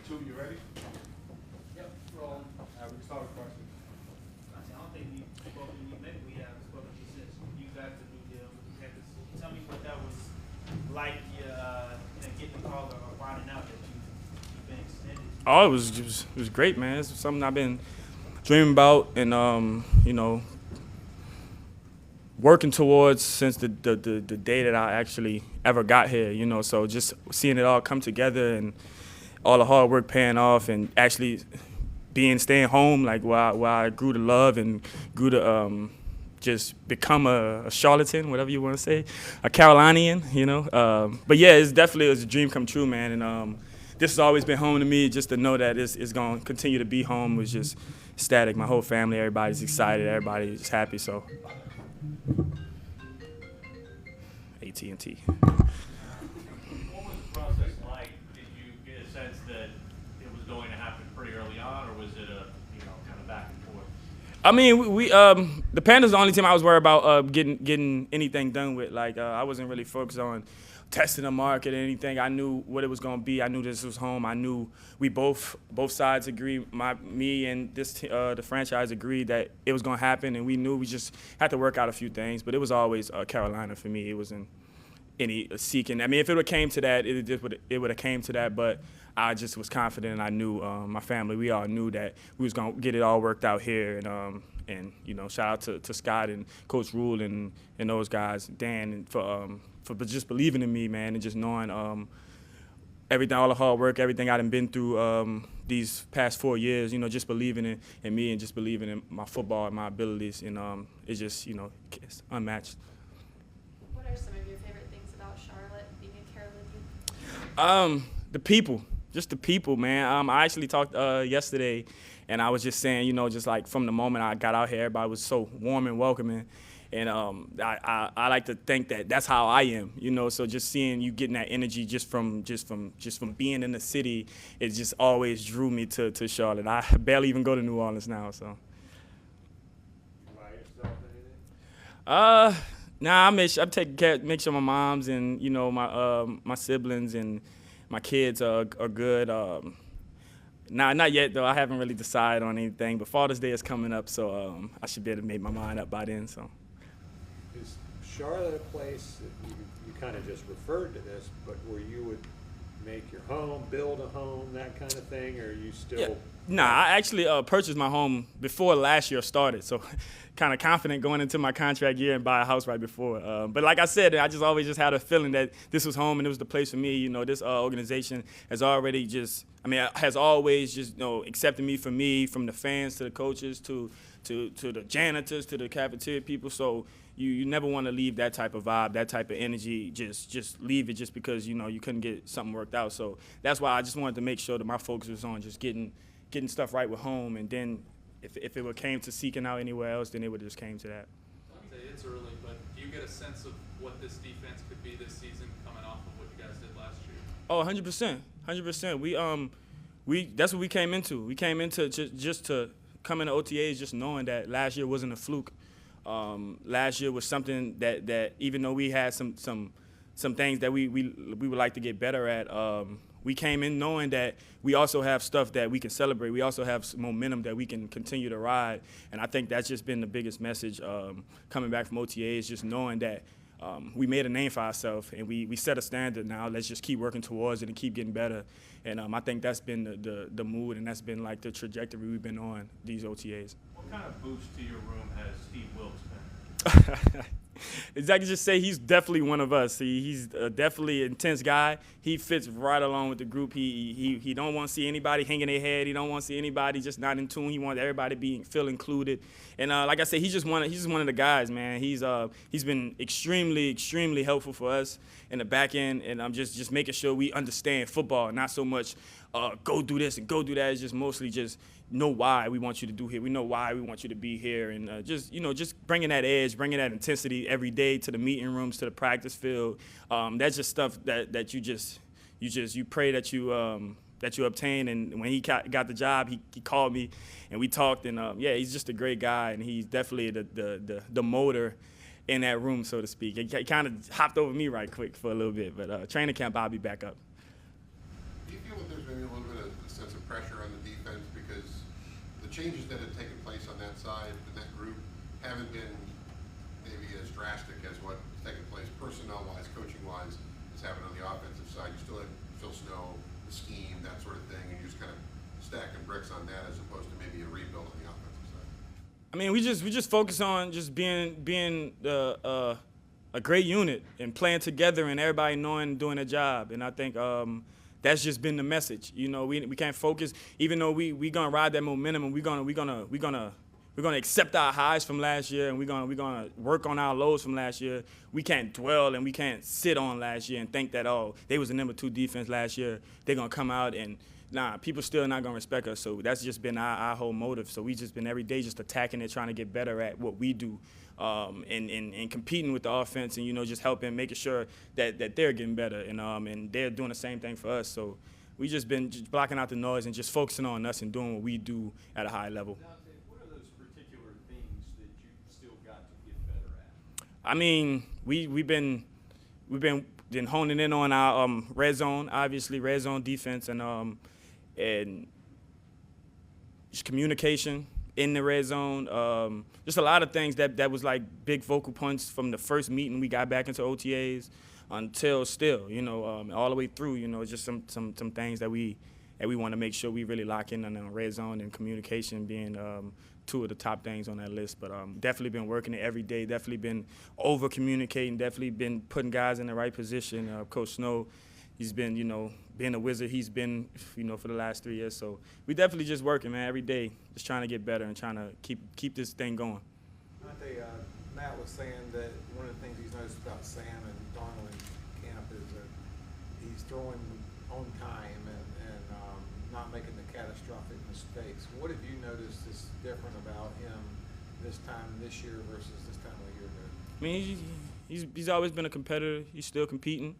Two, you ready? Yep, rolling. We can start with questions. I don't think we've spoken, maybe we have spoken to you since you got the new deal with the Panthers. Tell me what that was like, getting the call or finding out that you've been extended. Oh, it was great, man. It's something I've been dreaming about and working towards since the day that I actually ever got here. So just seeing it all come together and all the hard work paying off and actually staying home, like where I grew to love and grew to just become a charlatan, whatever you want to say, a Carolinian, But yeah, it was a dream come true, man. And this has always been home to me. Just to know that it's going to continue to be home was just ecstatic. My whole family, everybody's excited, everybody's happy. So AT&T. What was the process like? Did you get a sense that it was going to happen pretty early on, or was it kind of back and forth? I mean, we the Panthers are the only team I was worried about getting anything done with. Like I wasn't really focused on testing the market or anything. I knew what it was going to be. I knew this was home. I knew we both sides agreed. Me and the franchise agreed that it was going to happen, and we knew we just had to work out a few things. But it was always Carolina for me. It wasn't any seeking. I mean, if it would have came to that, it would have came to that. But I just was confident, and I knew my family. We all knew that we was going to get it all worked out here. And shout out to Scott and Coach Rule and those guys, Dan, and for just believing in me, man, and just knowing everything, all the hard work, everything I've been through these past 4 years, just believing in me and just believing in my football and my abilities, and it's just, it's unmatched. What are some of your favorite things about Charlotte, being a Carolinian? The people, just the people, man. I actually talked yesterday, and I was just saying, just like from the moment I got out here, everybody was so warm and welcoming. And I like to think that that's how I am, So just seeing you getting that energy just from being in the city, it just always drew me to Charlotte. I barely even go to New Orleans now, so. Buy yourself anything? Nah, I take care, make sure my moms and my siblings and my kids are good. Nah, not yet though. I haven't really decided on anything, but Father's Day is coming up, so I should be able to make my mind up by then. So. Is Charlotte a place that you kind of just referred to this, but where you would make your home, build a home, that kind of thing, or are you still? Yeah. Nah, I actually purchased my home before last year started, so kind of confident going into my contract year and buy a house right before. But like I said, I just always just had a feeling that this was home and it was the place for me. This organization has already has always just accepted me, from the fans to the coaches to the janitors to the cafeteria people. So you never want to leave that type of vibe, that type of energy. Just leave it just because you couldn't get something worked out. So that's why I just wanted to make sure that my focus was on just getting stuff right with home, and then if it came to seeking out anywhere else, then it would just came to that. Donte, it's early, but do you get a sense of what this defense could be this season, coming off of what you guys did last year? Oh, 100%, 100%. We that's what we came into. We came into just to come into OTAs, just knowing that last year wasn't a fluke. Last year was something that even though we had some things that we would like to get better at. We came in knowing that we also have stuff that we can celebrate. We also have some momentum that we can continue to ride. And I think that's just been the biggest message coming back from OTAs, just knowing that we made a name for ourselves and we set a standard now. Let's just keep working towards it and keep getting better. And I think that's been the mood, and that's been like the trajectory we've been on these OTAs. What kind of boost to your room has Steve Wilks been? I can just say he's definitely one of us. He's definitely an intense guy. He fits right along with the group. He don't want to see anybody hanging their head. He don't want to see anybody just not in tune. He wants everybody to feel included. And like I said, he's just one of the guys, man. He's been extremely helpful for us in the back end, and I'm just making sure we understand football, not so much go do this and go do that. It's just mostly just know why we want you to do here. We know why we want you to be here, and just bringing that edge, bringing that intensity every day to the meeting rooms, to the practice field. That's just stuff that you pray that you obtain. And when he got the job, he called me and we talked. And he's just a great guy, and he's definitely the motor in that room, so to speak. He kind of hopped over me right quick for a little bit, but training camp I'll be back up. Do you feel that there's maybe a little bit of a sense pressure on the defense because the changes that have taken place on that side and that group haven't been maybe as drastic as what's taken place personnel-wise, coaching-wise, as happened on the offensive side. You still have Phil Snow, the scheme, that sort of thing, and you're just kind of stacking bricks on that as opposed to maybe a rebuild on the offensive side. I mean, we just focus on just being a great unit and playing together and everybody knowing and doing their job. And I think that's just been the message. You know, we can't focus, even though we gonna ride that momentum and we're gonna accept our highs from last year and we're gonna work on our lows from last year. We can't dwell and we can't sit on last year and think that, oh, they was the number 2 defense last year. They're gonna come out and people still not gonna respect us. So that's just been our whole motive. So we just been every day just attacking it, trying to get better at what we do, and competing with the offense, and just helping, making sure that they're getting better, and they're doing the same thing for us. So we just been just blocking out the noise and just focusing on us and doing what we do at a high level. Donte, what are those particular things that you've still got to get better at? I mean, we've been honing in on our red zone, obviously red zone defense, and just communication in the red zone. Just a lot of things that was like big focal points from the first meeting we got back into OTAs until still, all the way through. Just some things that we want to make sure we really lock in on the red zone, and communication being 2 of the top things on that list. But definitely been working it every day. Definitely been over communicating. Definitely been putting guys in the right position. Coach Snow, he's been being a wizard. He's been for the last 3 years. So we definitely just working, man, every day, just trying to get better and trying to keep this thing going. Donte, Matt was saying that one of the things he's noticed about Sam and Darnold in camp is that he's throwing on time and not making the catastrophic mistakes. What have you noticed is different about him this time this year versus this time a year ago? I mean, he's always been a competitor. He's still competing.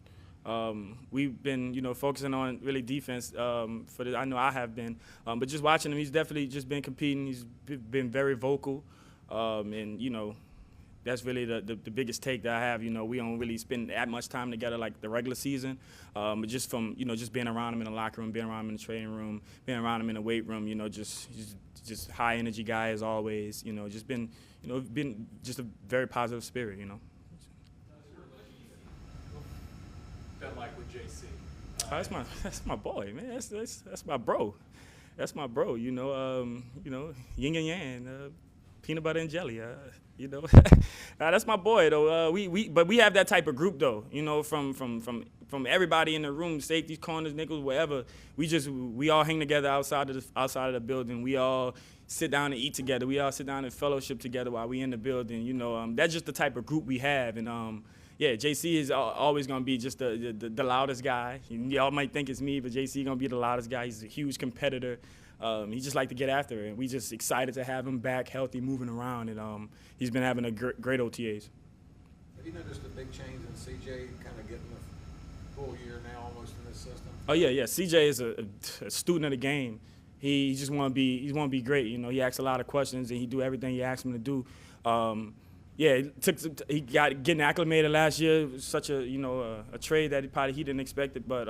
We've been, focusing on really defense. I know I have been, but just watching him, he's definitely just been competing. He's been very vocal, and that's really the biggest take that I have. We don't really spend that much time together like the regular season, but just from just being around him in the locker room, being around him in the training room, being around him in the weight room. Just high energy guy as always. Just been just a very positive spirit. Been like with JC. That's my boy, man. That's my bro. That's my bro. Yin and yang, peanut butter and jelly. That's my boy though. But we have that type of group though. From everybody in the room, safeties, corners, nickels, wherever. We all hang together outside of the building. We all sit down and eat together. We all sit down and fellowship together while we in the building. That's just the type of group we have. And yeah, JC is always going to be just the loudest guy. Y'all might think it's me, but JC going to be the loudest guy. He's a huge competitor. He just like to get after it. And we just excited to have him back, healthy, moving around. And he's been having a great OTAs. Have you noticed a big change in CJ kind of getting a full year now almost in this system? Oh, yeah. CJ is a student of the game. He just want to be great. He asks a lot of questions, and he do everything you ask him to do. Yeah, he got getting acclimated last year. It was such a trade that he didn't expect it, but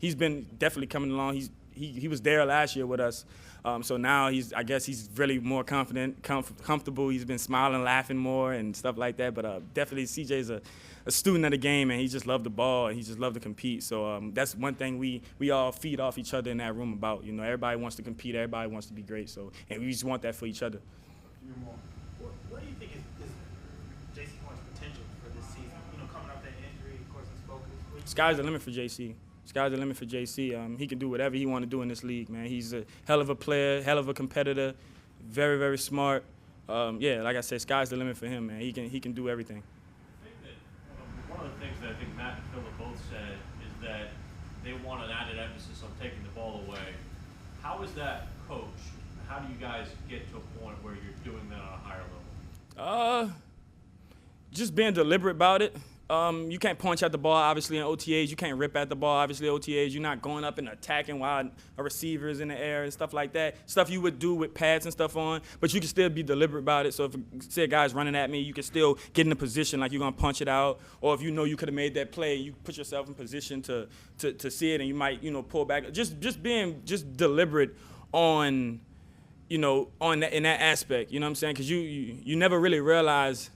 he's been definitely coming along. He was there last year with us, so now I guess he's really more confident, comfortable. He's been smiling, laughing more, and stuff like that. But definitely CJ's a student of the game, and he just loved the ball, and he just loved to compete. So that's one thing we all feed off each other in that room about. Everybody wants to compete, everybody wants to be great. So and we just want that for each other. What do you think is JC Horn's potential for this season? Coming off that injury, of course, his focus. Sky's the limit for JC. Sky's the limit for JC. He can do whatever he want to do in this league, man. He's a hell of a player, hell of a competitor, very, very smart. Yeah, like I said, sky's the limit for him, man. He can do everything. I think that one of the things that I think Matt and Philip both said is that they want an added emphasis on taking the ball away. How is that coached? How do you guys get to a point where you're doing that on a higher level? Just being deliberate about it. You can't punch at the ball, obviously, in OTAs. You can't rip at the ball, obviously, OTAs. You're not going up and attacking while a receiver is in the air and stuff like that. Stuff you would do with pads and stuff on, but you can still be deliberate about it. So if, say, a guy's running at me, you can still get in a position like you're going to punch it out. Or if you know you could have made that play, you put yourself in position to see it, and you might, pull back. Just being deliberate on, on that, in that aspect. You know what I'm saying? Because you never really realize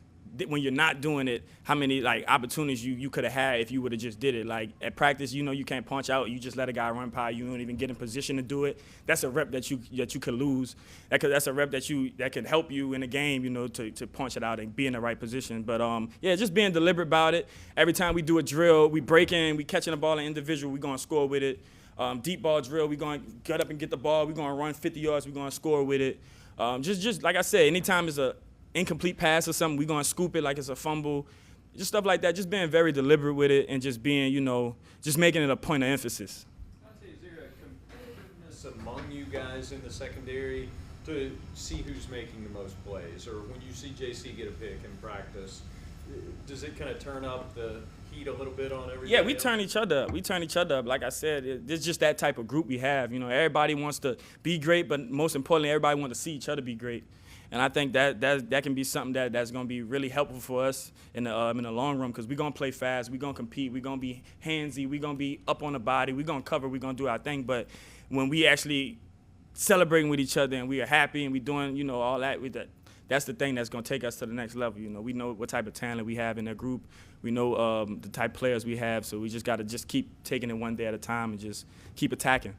when you're not doing it, how many opportunities you could have had if you would have just did it. Like at practice, you can't punch out. You just let a guy run by. You don't even get in position to do it. That's a rep that you could lose. That's a rep that can help you in a game, to punch it out and be in the right position. But just being deliberate about it. Every time we do a drill, we break in, we catching the ball in individual, we gonna score with it. Deep ball drill, we gonna get up and get the ball. We gonna run 50 yards. We gonna score with it. Just like I said, anytime it's a incomplete pass or something, we're going to scoop it like it's a fumble. Just stuff like that. Just being very deliberate with it and just being, just making it a point of emphasis. Donte, is there a competitiveness among you guys in the secondary to see who's making the most plays? Or when you see JC get a pick in practice, does it kind of turn up the heat a little bit on everybody? Yeah, we turn each other up. We turn each other up. Like I said, it's just that type of group we have. Everybody wants to be great, but most importantly, everybody wants to see each other be great. And I think that can be something that's going to be really helpful for us in the long run, because we're going to play fast, we're going to compete, we're going to be handsy, we're going to be up on the body, we're going to cover, we're going to do our thing. But when we actually celebrating with each other and we are happy and we're doing, all that, that's the thing that's going to take us to the next level. We know what type of talent we have in that group. We know the type of players we have, so we just got to just keep taking it one day at a time and just keep attacking.